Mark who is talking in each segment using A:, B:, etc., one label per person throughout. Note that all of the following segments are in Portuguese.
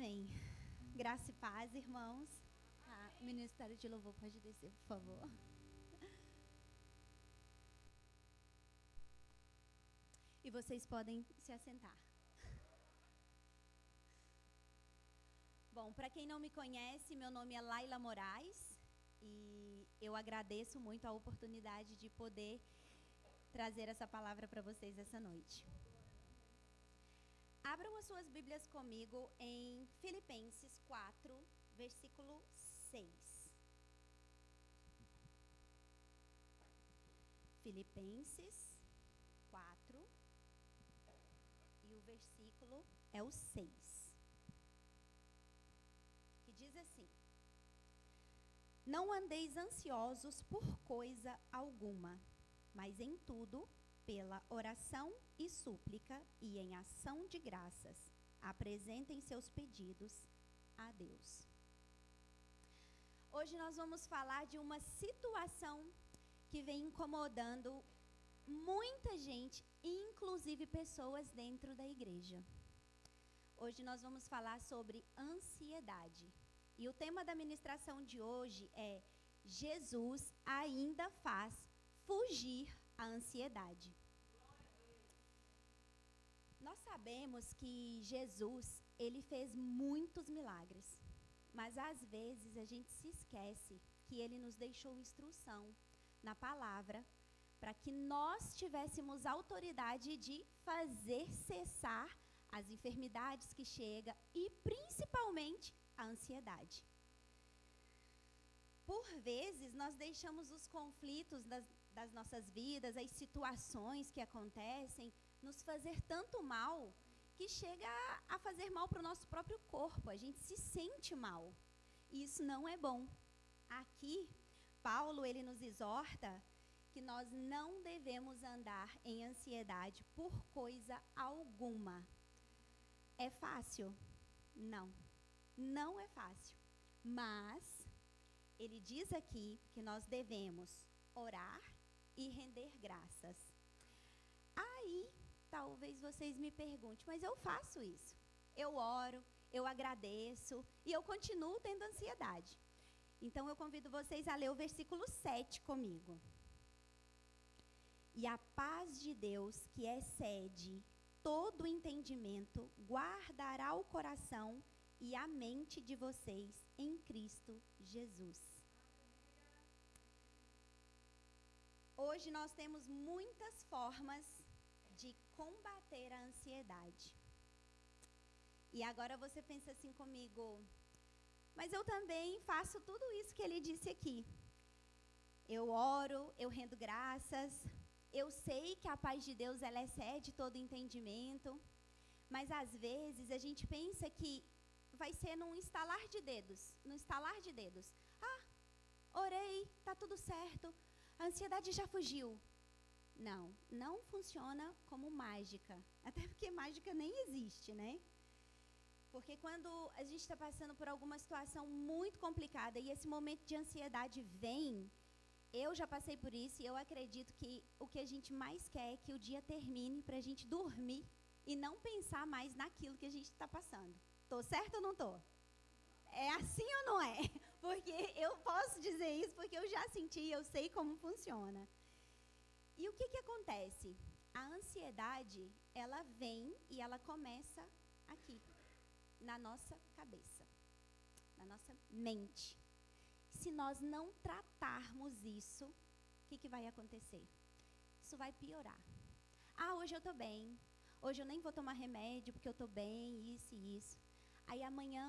A: Amém. Graça e paz, irmãos. O Ministério de Louvor pode descer, por favor. E vocês podem se assentar. Bom, para quem não me conhece, meu nome é Laila Moraes e eu agradeço muito a oportunidade de poder trazer essa palavra para vocês essa noite. Abram as suas Bíblias comigo em Filipenses 4, versículo 6. Filipenses 4, e o versículo é o 6. Que diz assim: Não andeis ansiosos por coisa alguma, mas em tudo, pela oração e súplica e em ação de graças, apresentem seus pedidos a Deus. Hoje nós vamos falar de uma situação que vem incomodando muita gente, inclusive pessoas dentro da igreja. Hoje nós vamos falar sobre ansiedade. E o tema da ministração de hoje é: Jesus ainda faz fugir a ansiedade. Nós sabemos que Jesus, ele fez muitos milagres, mas às vezes a gente se esquece que ele nos deixou instrução na palavra para que nós tivéssemos autoridade de fazer cessar as enfermidades que chegam e principalmente a ansiedade. Por vezes, nós deixamos os conflitos das nossas vidas, as situações que acontecem, nos fazer tanto mal, que chega a fazer mal para o nosso próprio corpo. A gente se sente mal. E isso não é bom. Aqui, Paulo, ele nos exorta que nós não devemos andar em ansiedade por coisa alguma. É fácil? Não. Não é fácil. Mas ele diz aqui que nós devemos orar e render graças. Aí, talvez vocês me perguntem, mas eu faço isso. Eu oro, eu agradeço e eu continuo tendo ansiedade. Então, eu convido vocês a ler o versículo 7 comigo. E a paz de Deus, que excede todo entendimento, guardará o coração e a mente de vocês em Cristo Jesus. Hoje nós temos muitas formas de combater a ansiedade. E agora você pensa assim comigo, mas eu também faço tudo isso que ele disse aqui. Eu oro, eu rendo graças, eu sei que a paz de Deus ela excede todo entendimento, mas às vezes a gente pensa que vai ser num estalar de dedos, orei, tá tudo certo, a ansiedade já fugiu. Não, não funciona como mágica, até porque mágica nem existe, né? Porque quando a gente está passando por alguma situação muito complicada e esse momento de ansiedade vem, eu já passei por isso e eu acredito que o que a gente mais quer é que o dia termine para a gente dormir e não pensar mais naquilo que a gente está passando. Tô certo ou não tô? É assim ou não é? Porque eu posso dizer isso porque eu já senti, eu sei como funciona. E o que acontece? A ansiedade, ela vem e ela começa aqui, na nossa cabeça, na nossa mente. Se nós não tratarmos isso, o que vai acontecer? Isso vai piorar. Hoje eu tô bem. Hoje eu nem vou tomar remédio porque eu tô bem, isso e isso. Aí amanhã,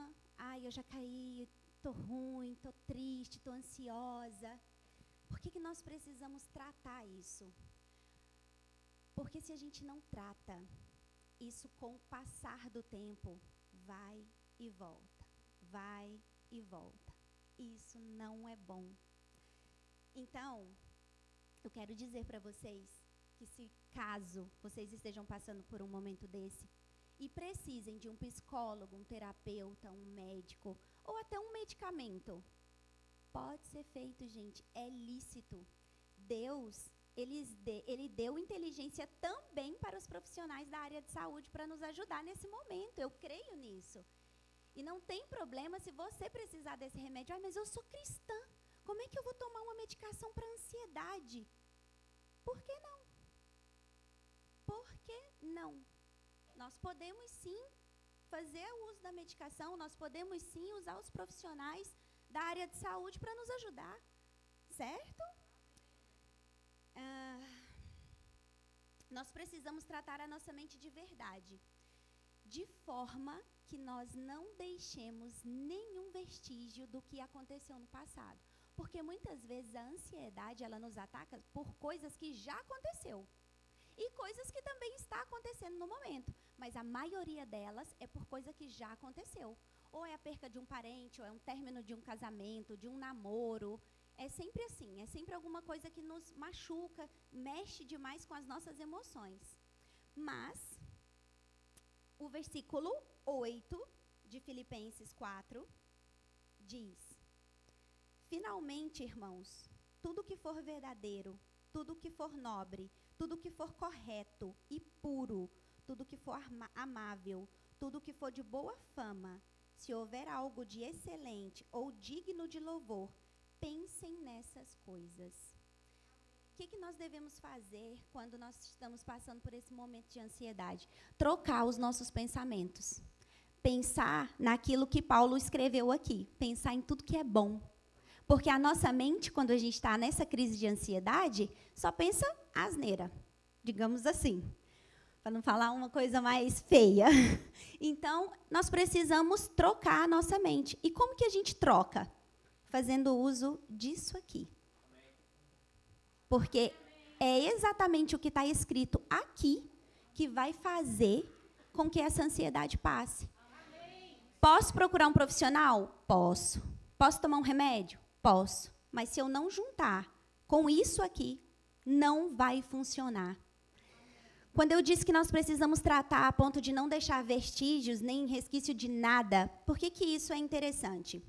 A: eu já caí, tô ruim, tô triste, tô ansiosa. Por que nós precisamos tratar isso? Porque se a gente não trata, isso com o passar do tempo, vai e volta, vai e volta. Isso não é bom. Então, eu quero dizer para vocês que se caso vocês estejam passando por um momento desse e precisem de um psicólogo, um terapeuta, um médico ou até um medicamento, pode ser feito, gente, é lícito. Deus, ele deu inteligência também para os profissionais da área de saúde para nos ajudar nesse momento, eu creio nisso. E não tem problema se você precisar desse remédio. Ah, mas eu sou cristã. Como é que eu vou tomar uma medicação para ansiedade? Por que não? Por que não? Nós podemos sim fazer o uso da medicação, nós podemos sim usar os profissionais da área de saúde para nos ajudar. Certo? Nós precisamos tratar a nossa mente de verdade, de forma que nós não deixemos nenhum vestígio do que aconteceu no passado. Porque muitas vezes a ansiedade, ela nos ataca por coisas que já aconteceu. E coisas que também está acontecendo no momento. Mas a maioria delas é por coisa que já aconteceu. Ou é a perca de um parente, ou é um término de um casamento, de um namoro. É sempre assim, é sempre alguma coisa que nos machuca, mexe demais com as nossas emoções. Mas, o versículo 8 de Filipenses 4 diz: finalmente, irmãos, tudo que for verdadeiro, tudo que for nobre, tudo que for correto e puro, tudo que for amável, tudo que for de boa fama, se houver algo de excelente ou digno de louvor, pensem nessas coisas. O que nós devemos fazer quando nós estamos passando por esse momento de ansiedade? Trocar os nossos pensamentos. Pensar naquilo que Paulo escreveu aqui. Pensar em tudo que é bom. Porque a nossa mente, quando a gente está nessa crise de ansiedade, só pensa asneira, digamos assim, para não falar uma coisa mais feia. Então, nós precisamos trocar a nossa mente. E como que a gente troca? Fazendo uso disso aqui. Porque é exatamente o que está escrito aqui que vai fazer com que essa ansiedade passe. Posso procurar um profissional? Posso. Posso tomar um remédio? Posso. Mas se eu não juntar com isso aqui, não vai funcionar. Quando eu disse que nós precisamos tratar a ponto de não deixar vestígios, nem resquício de nada, por que isso é interessante?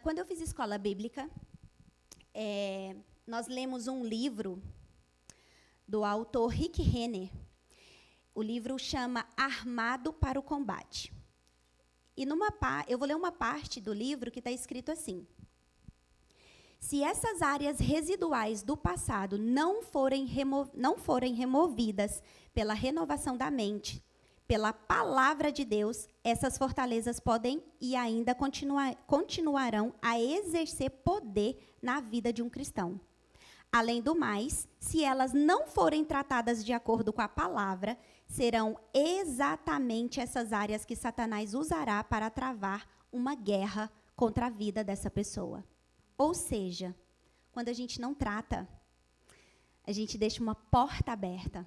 A: Quando eu fiz escola bíblica, nós lemos um livro do autor Rick Renner. O livro chama Armado para o Combate. E eu vou ler uma parte do livro que está escrito assim: se essas áreas residuais do passado não forem removidas pela renovação da mente, pela palavra de Deus, essas fortalezas podem e ainda continuarão a exercer poder na vida de um cristão. Além do mais, se elas não forem tratadas de acordo com a palavra, serão exatamente essas áreas que Satanás usará para travar uma guerra contra a vida dessa pessoa. Ou seja, quando a gente não trata, a gente deixa uma porta aberta.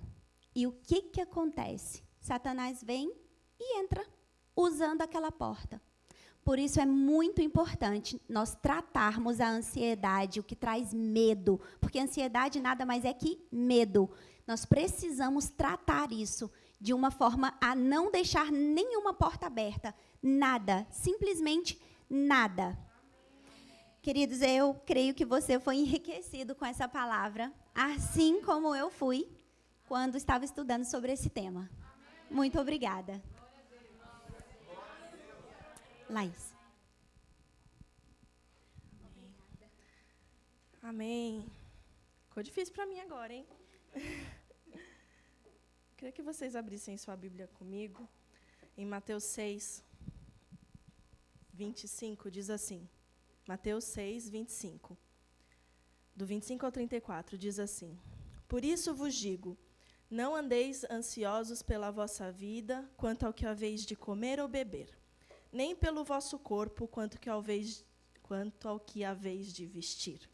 A: E o que acontece? Satanás vem e entra usando aquela porta. Por isso é muito importante nós tratarmos a ansiedade, o que traz medo. Porque a ansiedade nada mais é que medo. Nós precisamos tratar isso de uma forma a não deixar nenhuma porta aberta. Nada, simplesmente nada. Queridos, eu creio que você foi enriquecido com essa palavra, assim como eu fui quando estava estudando sobre esse tema. Muito obrigada. Laís.
B: Amém. Ficou difícil para mim agora, hein? Queria que vocês abrissem sua Bíblia comigo. Em Mateus 6, 25, diz assim. Mateus 6, 25. Do 25 ao 34, diz assim: por isso vos digo, não andeis ansiosos pela vossa vida, quanto ao que haveis de comer ou beber, nem pelo vosso corpo, quanto ao que haveis de vestir.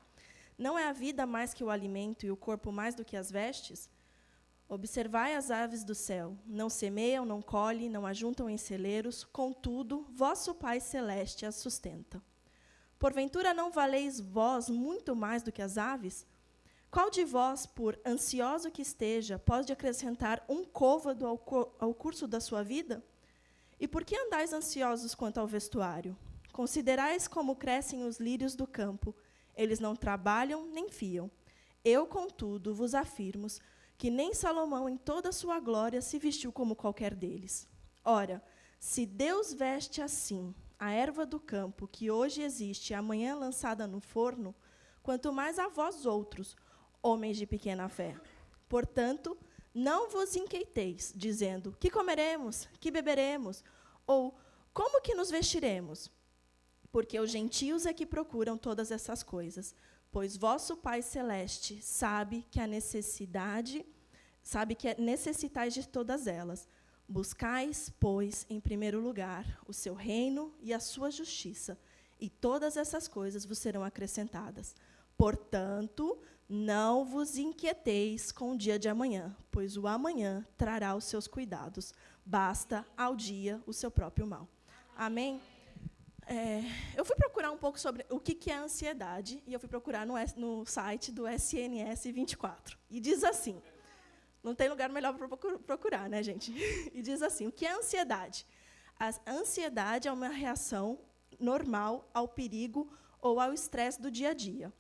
B: Não é a vida mais que o alimento e o corpo mais do que as vestes? Observai as aves do céu, não semeiam, não colhem, não ajuntam em celeiros, contudo, vosso Pai Celeste as sustenta. Porventura não valeis vós muito mais do que as aves? Qual de vós, por ansioso que esteja, pode acrescentar um côvado ao curso da sua vida? E por que andais ansiosos quanto ao vestuário? Considerais como crescem os lírios do campo. Eles não trabalham nem fiam. Eu, contudo, vos afirmo que nem Salomão, em toda a sua glória, se vestiu como qualquer deles. Ora, Se Deus veste assim a erva do campo, que hoje existe e amanhã lançada no forno, quanto mais a vós outros, homens de pequena fé. Portanto, não vos inquieteis, dizendo, que comeremos, que beberemos, ou como que nos vestiremos? Porque os gentios é que procuram todas essas coisas, pois vosso Pai Celeste sabe que necessitais de todas elas. Buscais, pois, em primeiro lugar, o seu reino e a sua justiça, e todas essas coisas vos serão acrescentadas. Portanto, não vos inquieteis com o dia de amanhã, pois o amanhã trará os seus cuidados. Basta ao dia o seu próprio mal. Amém? Eu fui procurar um pouco sobre o que é ansiedade, e eu fui procurar no site do SNS 24. E diz assim, não tem lugar melhor para procurar, né, gente? E diz assim, o que é ansiedade? A ansiedade é uma reação normal ao perigo ou ao estresse do dia a dia.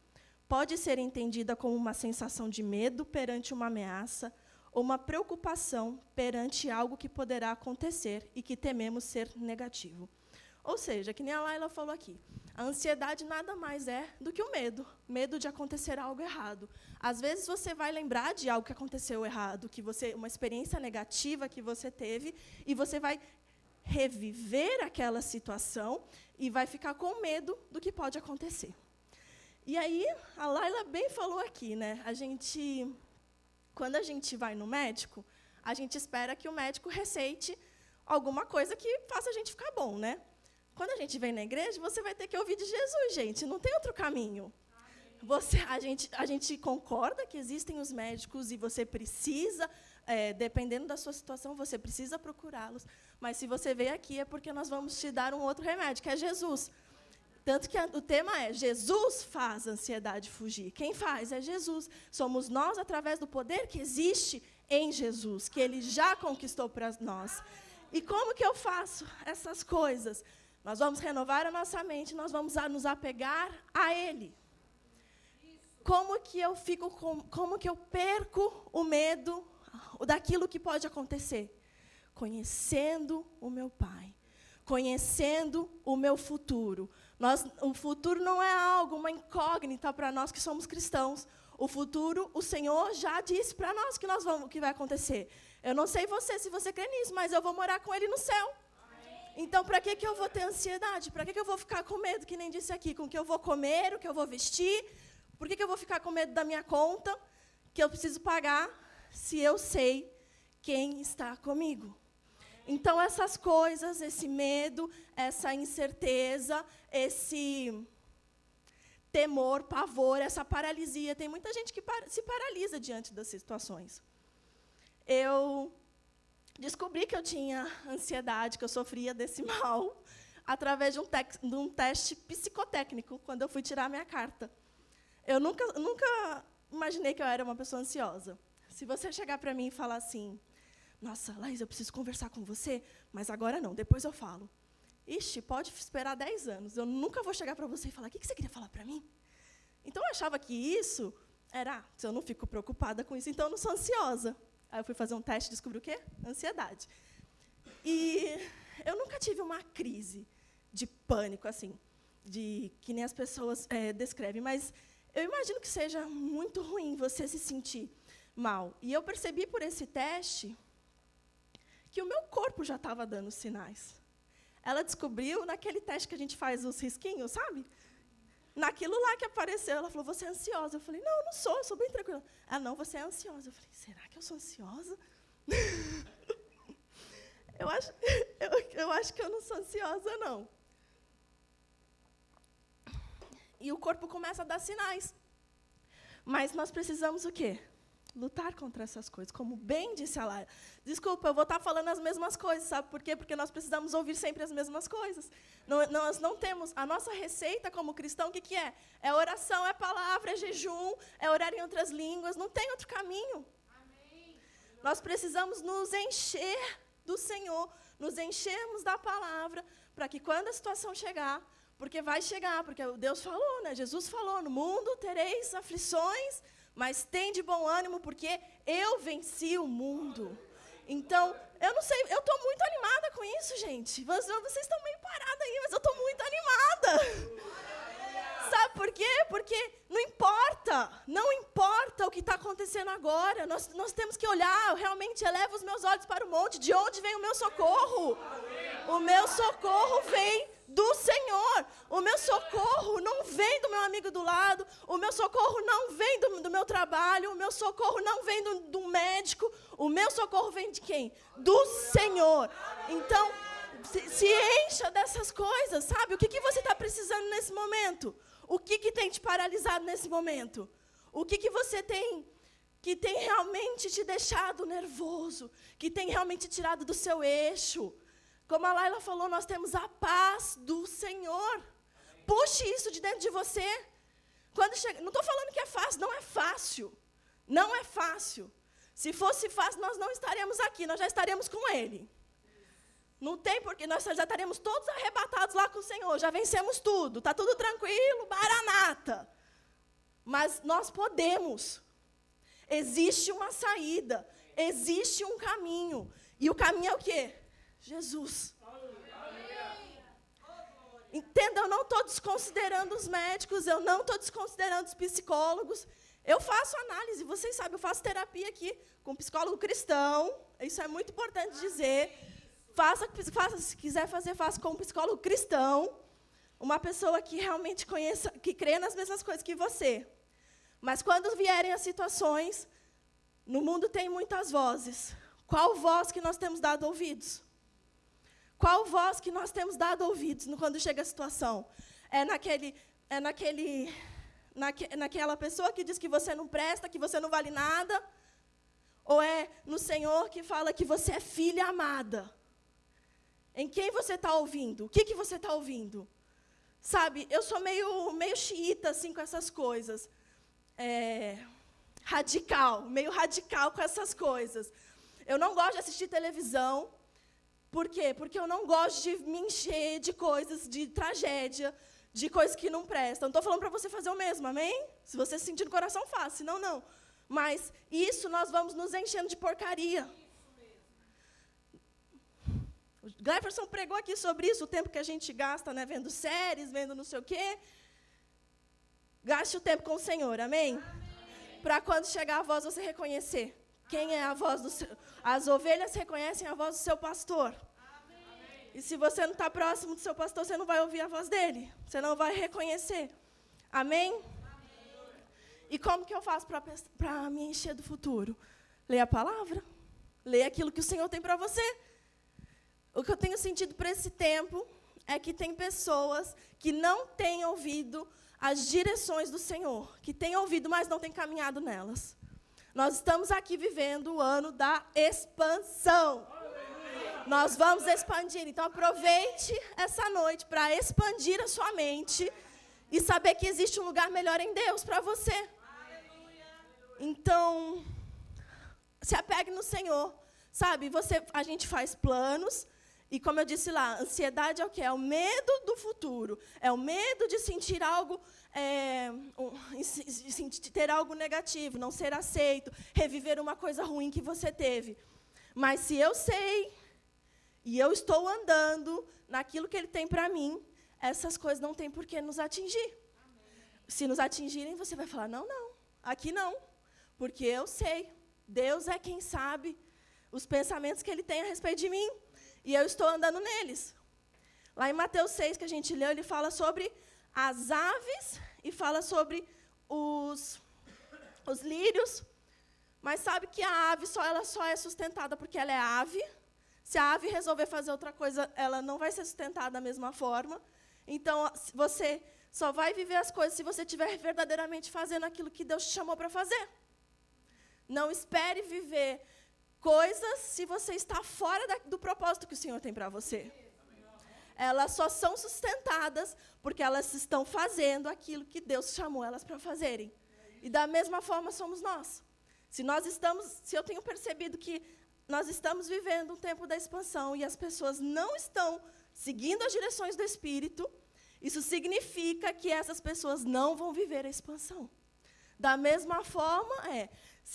B: Pode ser entendida como uma sensação de medo perante uma ameaça ou uma preocupação perante algo que poderá acontecer e que tememos ser negativo. Ou seja, que nem a Laila falou aqui, a ansiedade nada mais é do que o medo de acontecer algo errado. Às vezes você vai lembrar de algo que aconteceu errado, uma experiência negativa que você teve, e você vai reviver aquela situação e vai ficar com medo do que pode acontecer. E aí, a Laila bem falou aqui, né? Quando a gente vai no médico, a gente espera que o médico receite alguma coisa que faça a gente ficar bom, né? Quando a gente vem na igreja, você vai ter que ouvir de Jesus, gente. Não tem outro caminho. A gente concorda que existem os médicos e você precisa, dependendo da sua situação, você precisa procurá-los. Mas se você veio aqui é porque nós vamos te dar um outro remédio, que é Jesus. Tanto que o tema é, Jesus faz a ansiedade fugir. Quem faz é Jesus. Somos nós, através do poder que existe em Jesus, que Ele já conquistou para nós. E como que eu faço essas coisas? Nós vamos renovar a nossa mente, nós vamos nos apegar a Ele. Como que eu perco o medo daquilo que pode acontecer? Conhecendo o meu Pai, conhecendo o meu futuro. O futuro não é uma incógnita para nós que somos cristãos. O futuro, o Senhor já disse para nós que vai acontecer. Eu não sei se você crê nisso, mas eu vou morar com Ele no céu. Então, para que eu vou ter ansiedade? Para que eu vou ficar com medo, que nem disse aqui, com o que eu vou comer, o que eu vou vestir? Por que eu vou ficar com medo da minha conta, que eu preciso pagar, se eu sei quem está comigo? Então, essas coisas, esse medo, essa incerteza, esse temor, pavor, essa paralisia. Tem muita gente que se paralisa diante das situações. Eu descobri que eu tinha ansiedade, que eu sofria desse mal, através de um teste psicotécnico, quando eu fui tirar a minha carta. Eu nunca imaginei que eu era uma pessoa ansiosa. Se você chegar para mim e falar assim, nossa, Laís, eu preciso conversar com você, mas agora não, depois eu falo. Ixi, pode esperar 10 anos, eu nunca vou chegar para você e falar, o que você queria falar para mim? Então, eu achava que isso era, se eu não fico preocupada com isso, então eu não sou ansiosa. Aí eu fui fazer um teste e descobri o quê? Ansiedade. E eu nunca tive uma crise de pânico, assim, que nem as pessoas descrevem, mas eu imagino que seja muito ruim você se sentir mal. E eu percebi por esse teste que o meu corpo já estava dando sinais. Ela descobriu naquele teste que a gente faz os risquinhos, sabe? Naquilo lá que apareceu, ela falou, você é ansiosa. Eu falei, não, eu não sou, eu sou bem tranquila. Ela, não, você é ansiosa. Eu falei, será que eu sou ansiosa? eu acho que eu não sou ansiosa, não. E o corpo começa a dar sinais. Mas nós precisamos o quê? Lutar contra essas coisas, como bem disse a Lara. Desculpa, eu vou estar falando as mesmas coisas, sabe por quê? Porque nós precisamos ouvir sempre as mesmas coisas. Nós não temos, a nossa receita como cristão, o que é? É oração, é palavra, é jejum, é orar em outras línguas, não tem outro caminho. Amém. Nós precisamos nos encher do Senhor, nos enchermos da palavra, para que quando a situação chegar, porque vai chegar, porque Deus falou, né? Jesus falou, no mundo tereis aflições, mas tem de bom ânimo, porque eu venci o mundo. Então, Eu não sei, eu estou muito animada com isso, gente. Vocês estão meio parados aí, mas eu estou muito animada. Sabe por quê? Porque não importa o que está acontecendo agora. Nós temos que olhar, eu realmente elevo os meus olhos para o monte. De onde vem o meu socorro? O meu socorro vem do Senhor. O meu socorro não vem do meu amigo do lado. O meu socorro não vem do meu trabalho. O meu socorro não vem do médico. O meu socorro vem de quem? Do Senhor. Então, se encha dessas coisas, sabe? O que você está precisando nesse momento? O que tem te paralisado nesse momento? O que você tem que tem realmente te deixado nervoso? Que tem realmente tirado do seu eixo? Como a Laila falou, nós temos a paz do Senhor. Puxe isso de dentro de você. Quando chega, não estou falando que é fácil, não é fácil. Não é fácil. Se fosse fácil, nós não estaríamos aqui, nós já estaríamos com Ele. Não tem porque nós já estaremos todos arrebatados lá com o Senhor, já vencemos tudo, está tudo tranquilo, maranata. Mas nós podemos. Existe uma saída, existe um caminho. E o caminho é o quê? Jesus. Entenda, eu não estou desconsiderando os médicos, eu não estou desconsiderando os psicólogos. Eu faço análise, vocês sabem, eu faço terapia aqui com psicólogo cristão. Isso é muito importante dizer. Faça, se quiser fazer, faça com um psicólogo cristão, uma pessoa que realmente conheça, que crê nas mesmas coisas que você. Mas quando vierem as situações, no mundo tem muitas vozes. Qual voz que nós temos dado ouvidos? Qual voz que nós temos dado ouvidos quando chega a situação? Naquela pessoa que diz que você não presta, que você não vale nada? Ou é no Senhor que fala que você é filha amada? Em quem você está ouvindo? O que você está ouvindo? Sabe, eu sou meio xiita assim, com essas coisas. Meio radical com essas coisas. Eu não gosto de assistir televisão. Por quê? Porque eu não gosto de me encher de coisas, de tragédia, de coisas que não prestam. Não estou falando para você fazer o mesmo, amém? Se você se sentir no coração, faça. Senão, não. Mas isso nós vamos nos enchendo de porcaria. O Gleferson pregou aqui sobre isso, o tempo que a gente gasta, né, vendo séries, vendo não sei o quê. Gaste o tempo com o Senhor, amém? Para quando chegar a voz, você reconhecer quem é a voz do seu... As ovelhas reconhecem a voz do seu pastor. Amém. E se você não está próximo do seu pastor, você não vai ouvir a voz dele. Você não vai reconhecer. Amém? Amém. E como que eu faço para me encher do futuro? Leia a palavra. Leia aquilo que o Senhor tem para você. O que eu tenho sentido por esse tempo é que tem pessoas que não têm ouvido as direções do Senhor, que têm ouvido, mas não têm caminhado nelas. Nós estamos aqui vivendo o ano da expansão. Nós vamos expandir. Então, aproveite essa noite para expandir a sua mente e saber que existe um lugar melhor em Deus para você. Então, se apegue no Senhor. Sabe, a gente faz planos. E como eu disse lá, ansiedade é o quê? É o medo do futuro. É o medo de sentir algo, ter algo negativo, não ser aceito, reviver uma coisa ruim que você teve. Mas se eu sei, e eu estou andando naquilo que Ele tem para mim, essas coisas não têm por que nos atingir. Amém. Se nos atingirem, você vai falar, não, aqui não. Porque eu sei, Deus é quem sabe os pensamentos que Ele tem a respeito de mim. E eu estou andando neles. Lá em Mateus 6, que a gente leu, ele fala sobre as aves e fala sobre os lírios. Mas sabe que a ave ela só é sustentada porque ela é ave. Se a ave resolver fazer outra coisa, ela não vai ser sustentada da mesma forma. Então, você só vai viver as coisas se você estiver verdadeiramente fazendo aquilo que Deus te chamou para fazer. Não espere viver coisas se você está fora do propósito que o Senhor tem para você. Elas só são sustentadas porque elas estão fazendo aquilo que Deus chamou elas para fazerem. E da mesma forma somos nós. Se eu tenho percebido que nós estamos vivendo um tempo da expansão e as pessoas não estão seguindo as direções do Espírito, isso significa que essas pessoas não vão viver a expansão. Da mesma forma,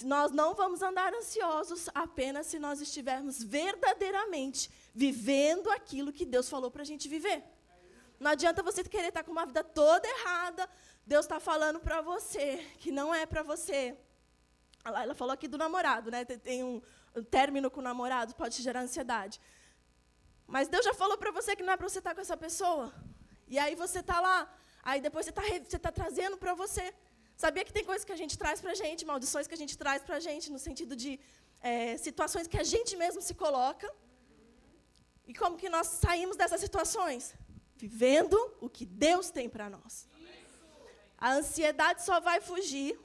B: Nós não vamos andar ansiosos apenas se nós estivermos verdadeiramente vivendo aquilo que Deus falou para a gente viver. Não adianta você querer estar com uma vida toda errada. Deus está falando para você que não é para você. Ela falou aqui do namorado, né? Tem um término com o namorado, pode gerar ansiedade. Mas Deus já falou para você que não é para você estar com essa pessoa. E aí você está lá, aí depois você está trazendo para você. Sabia que tem coisas que a gente traz para a gente, maldições que a gente traz para a gente, no sentido de situações que a gente mesmo se coloca. E como que nós saímos dessas situações? Vivendo o que Deus tem para nós. A ansiedade só vai fugir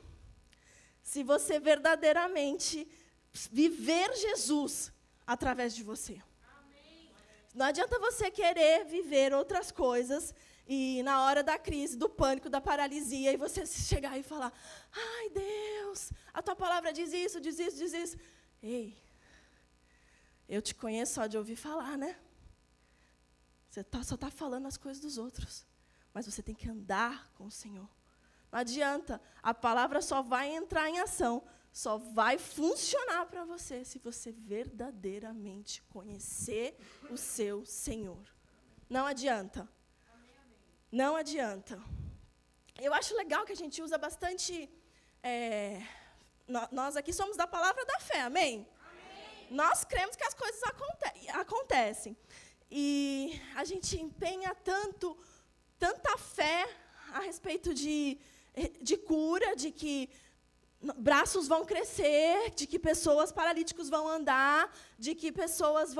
B: se você verdadeiramente viver Jesus através de você. Não adianta você querer viver outras coisas e na hora da crise, do pânico, da paralisia, e você chegar e falar, ai, Deus, a tua palavra diz isso, diz isso, diz isso. Ei, eu te conheço só de ouvir falar, né? Você só está falando as coisas dos outros, mas você tem que andar com o Senhor. Não adianta, a palavra só vai entrar em ação, só vai funcionar para você se você verdadeiramente conhecer o seu Senhor. Não adianta. Não adianta. Eu acho legal que a gente usa bastante... nós aqui somos da palavra da fé, amém? Amém. Nós cremos que as coisas acontecem. E a gente empenha tanta fé a respeito de cura, de que braços vão crescer, de que pessoas paralíticos vão andar, de que pessoas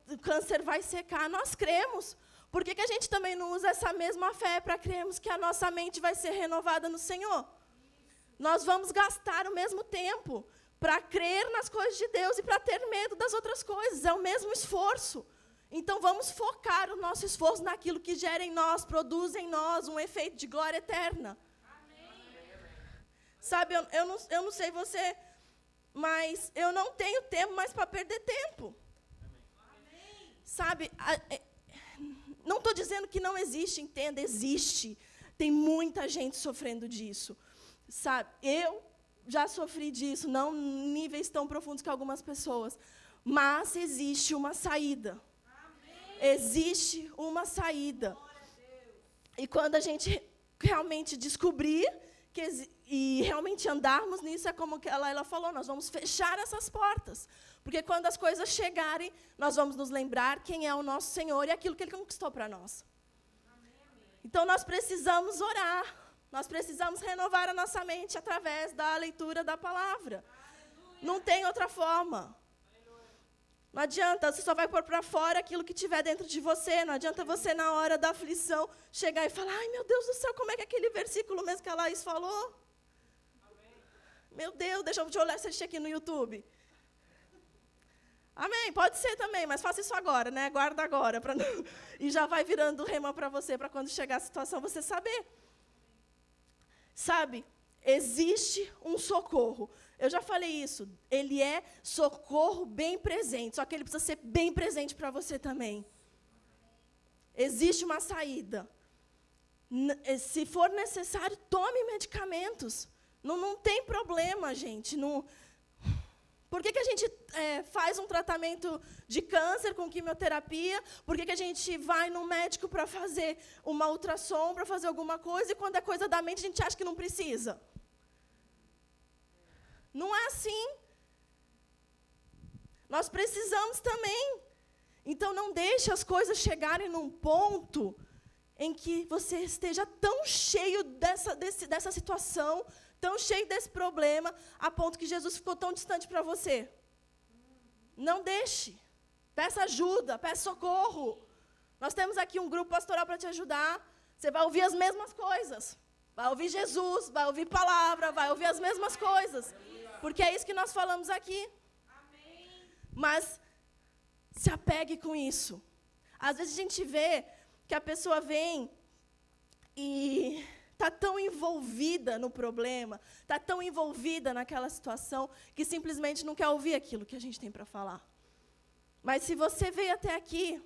B: o câncer vai secar. Nós cremos. Por que a gente também não usa essa mesma fé para crermos que a nossa mente vai ser renovada no Senhor? Nós vamos gastar o mesmo tempo para crer nas coisas de Deus e para ter medo das outras coisas. É o mesmo esforço. Então, vamos focar o nosso esforço naquilo que gera em nós, produz em nós um efeito de glória eterna. Amém. Sabe, eu não sei você, mas eu não tenho tempo mais para perder tempo. Amém. Sabe, não estou dizendo que não existe, entenda, existe. Tem muita gente sofrendo disso. Sabe, eu já sofri disso, não em níveis tão profundos que algumas pessoas. Mas existe uma saída. Existe uma saída. E quando a gente realmente descobrir e realmente andarmos nisso, é como ela falou, nós vamos fechar essas portas. Porque quando as coisas chegarem, nós vamos nos lembrar quem é o nosso Senhor e aquilo que Ele conquistou para nós. Então, nós precisamos orar. Nós precisamos renovar a nossa mente através da leitura da palavra. Não tem outra forma. Não adianta, você só vai pôr para fora aquilo que tiver dentro de você. Não adianta você, na hora da aflição, chegar e falar, ai, meu Deus do céu, como é que é aquele versículo mesmo que a Laís falou? Amém. Meu Deus, deixa eu olhar, assistir aqui no YouTube. Amém, pode ser também, mas faça isso agora, né? Guarda agora. Não... E já vai virando rema para você, para quando chegar a situação, você saber. Sabe, existe um socorro. Eu já falei isso, ele é socorro bem presente, só que ele precisa ser bem presente para você também. Existe uma saída. Se for necessário, tome medicamentos. Não tem problema, gente. Não... Por que a gente faz um tratamento de câncer com quimioterapia? Por que a gente vai no médico para fazer uma ultrassom, para fazer alguma coisa, e quando é coisa da mente, a gente acha que não precisa? Não é assim. Nós precisamos também. Então, não deixe as coisas chegarem num ponto em que você esteja tão cheio dessa situação, tão cheio desse problema, a ponto que Jesus ficou tão distante para você. Não deixe. Peça ajuda, peça socorro. Nós temos aqui um grupo pastoral para te ajudar. Você vai ouvir as mesmas coisas. Vai ouvir Jesus, vai ouvir palavra, vai ouvir as mesmas coisas. Porque é isso que nós falamos aqui. Mas se apegue com isso. Às vezes a gente vê que a pessoa vem e está tão envolvida no problema, está tão envolvida naquela situação, que simplesmente não quer ouvir aquilo que a gente tem para falar. Mas se você veio até aqui,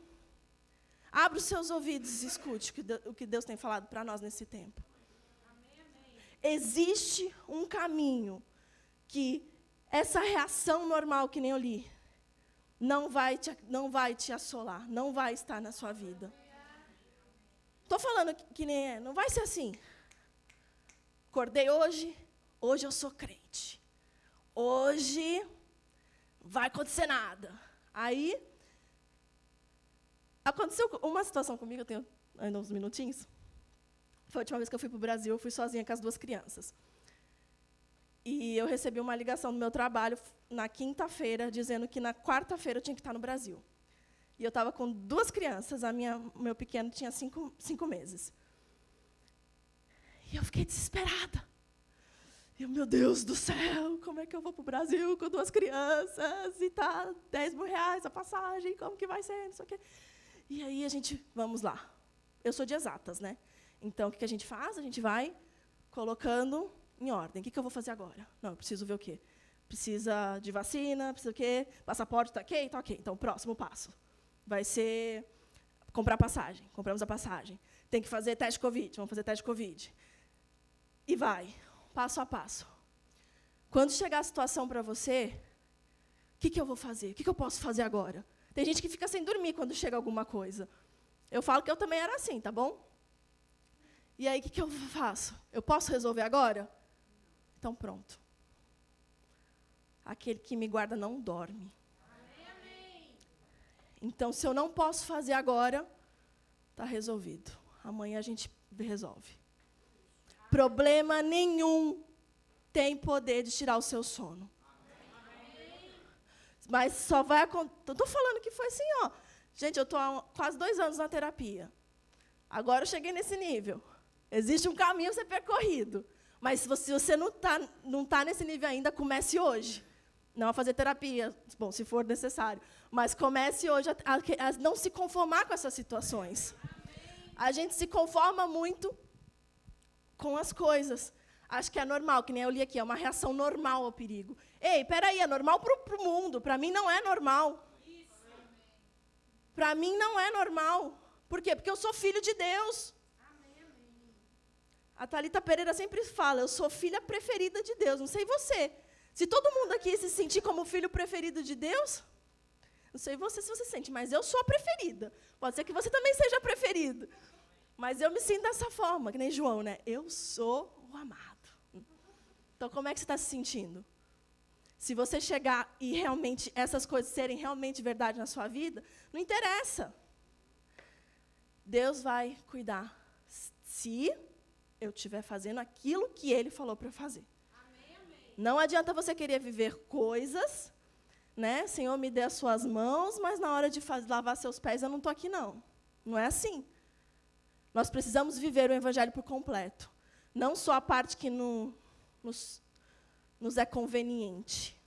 B: abra os seus ouvidos e escute o que Deus tem falado para nós nesse tempo. existe um caminho que essa reação normal, que nem eu li, não vai te assolar, não vai estar na sua vida. Estou falando que nem é, não vai ser assim. Acordei hoje eu sou crente. Hoje vai acontecer nada. Aí, aconteceu uma situação comigo, eu tenho ainda uns minutinhos. Foi a última vez que eu fui para o Brasil, eu fui sozinha com as 2 crianças. E eu recebi uma ligação do meu trabalho na quinta-feira, dizendo que na quarta-feira eu tinha que estar no Brasil. E eu estava com 2 crianças, meu pequeno tinha 5 meses. E eu fiquei desesperada. Eu, meu Deus do céu, como é que eu vou para o Brasil com 2 crianças? E tá R$10.000 a passagem, como que vai ser? Não sei o quê. E aí vamos lá. Eu sou de exatas, né? Então, o que a gente faz? A gente vai colocando em ordem. O que eu vou fazer agora? Não, eu preciso ver o quê? Precisa de vacina, precisa o quê? Passaporte, tá ok? Tá ok. Então, próximo passo vai ser comprar passagem. Compramos a passagem. Tem que fazer teste Covid. Vamos fazer teste Covid. E vai, passo a passo. Quando chegar a situação para você, o que eu vou fazer? O que eu posso fazer agora? Tem gente que fica sem dormir quando chega alguma coisa. Eu falo que eu também era assim, tá bom? E aí, o que eu faço? Eu posso resolver agora? Então, pronto. Aquele que me guarda não dorme. Então, se eu não posso fazer agora, está resolvido. Amanhã a gente resolve. Problema nenhum tem poder de tirar o seu sono. Mas só vai acontecer. Estou falando que foi assim, ó. Gente, eu estou há quase 2 anos na terapia. Agora eu cheguei nesse nível. Existe um caminho a ser percorrido. Mas se você não tá nesse nível ainda, comece hoje. Não a fazer terapia, bom, se for necessário. Mas comece hoje a não se conformar com essas situações. A gente se conforma muito com as coisas. Acho que é normal, que nem eu li aqui, é uma reação normal ao perigo. Ei, peraí, é normal para o mundo, para mim não é normal. Para mim não é normal. Por quê? Porque eu sou filho de Deus. A Thalita Pereira sempre fala, eu sou filha preferida de Deus, não sei você. Se todo mundo aqui se sentir como filho preferido de Deus, não sei você se você sente, mas eu sou a preferida. Pode ser que você também seja preferido. Mas eu me sinto dessa forma, que nem João, né? Eu sou o amado. Então, como é que você está se sentindo? Se você chegar e realmente essas coisas serem realmente verdade na sua vida, não interessa. Deus vai cuidar. Se eu estiver fazendo aquilo que Ele falou para eu fazer. Não adianta você querer viver coisas, né? Senhor, me dê as suas mãos, mas na hora de lavar seus pés eu não estou aqui, não. Não é assim. Nós precisamos viver o Evangelho por completo. Não só a parte que nos é conveniente.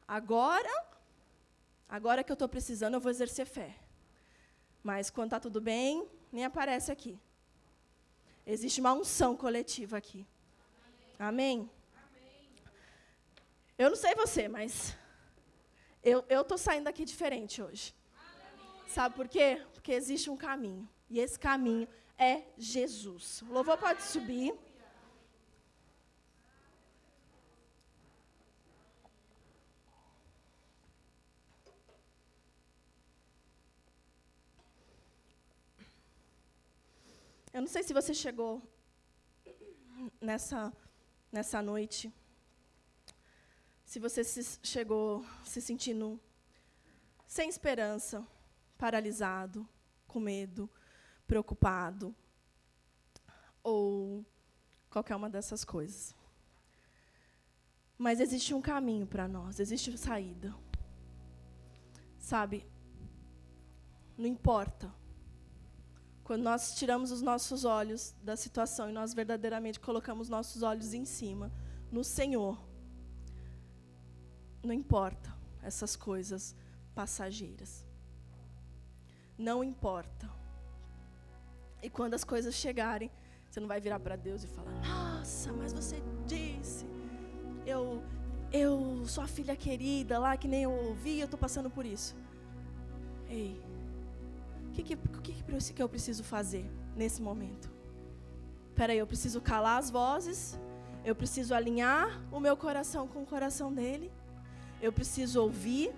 B: Agora que eu estou precisando, eu vou exercer fé. Mas quando está tudo bem, nem aparece aqui. Existe uma unção coletiva aqui. Amém? Eu não sei você, mas eu estou saindo daqui diferente hoje. Sabe por quê? Porque existe um caminho. E esse caminho é Jesus. O louvor pode subir. Eu não sei se você chegou nessa noite, se você chegou se sentindo sem esperança, paralisado, com medo, preocupado, ou qualquer uma dessas coisas. Mas existe um caminho para nós, existe saída. Sabe, não importa. Quando nós tiramos os nossos olhos da situação e nós verdadeiramente colocamos nossos olhos em cima, no Senhor, não importa essas coisas passageiras. Não importa. E quando as coisas chegarem, você não vai virar para Deus e falar, nossa, mas você disse, eu sou a filha querida lá, que nem eu ouvi, eu estou passando por isso. Ei, o que eu preciso fazer nesse momento? Espera aí, eu preciso calar as vozes, Eu preciso alinhar o meu coração com o coração dele. Eu preciso ouvir.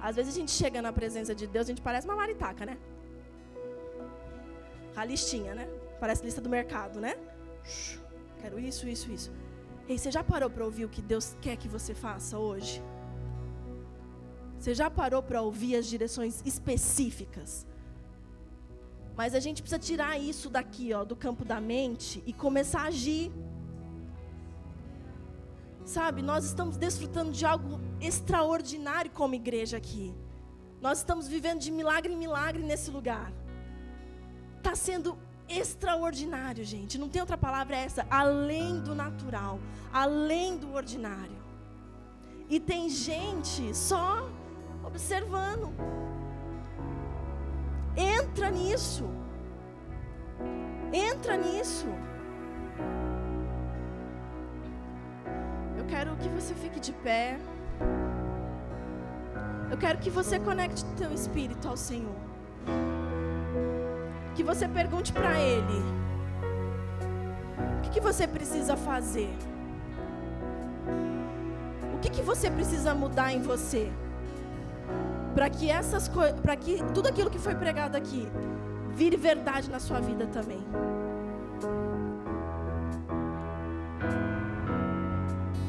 B: Às vezes a gente chega na presença de Deus, a gente parece uma maritaca, né? A listinha, né? Parece lista do mercado, né? Quero isso, isso, isso. Ei, você já parou para ouvir o que Deus quer que você faça hoje? Você já parou para ouvir as direções específicas? Mas a gente precisa tirar isso daqui, ó, do campo da mente e começar a agir. Sabe, nós estamos desfrutando de algo extraordinário como igreja aqui. Nós estamos vivendo de milagre em milagre nesse lugar. Está sendo extraordinário, gente. Não tem outra palavra essa. Além do natural, além do ordinário. E tem gente só observando. Entra nisso. Entra nisso. Eu quero que você fique de pé. Eu quero que você conecte o teu espírito ao Senhor. Que você pergunte para Ele: o que você precisa fazer? O que você precisa mudar em você? Para que tudo aquilo que foi pregado aqui vire verdade na sua vida também.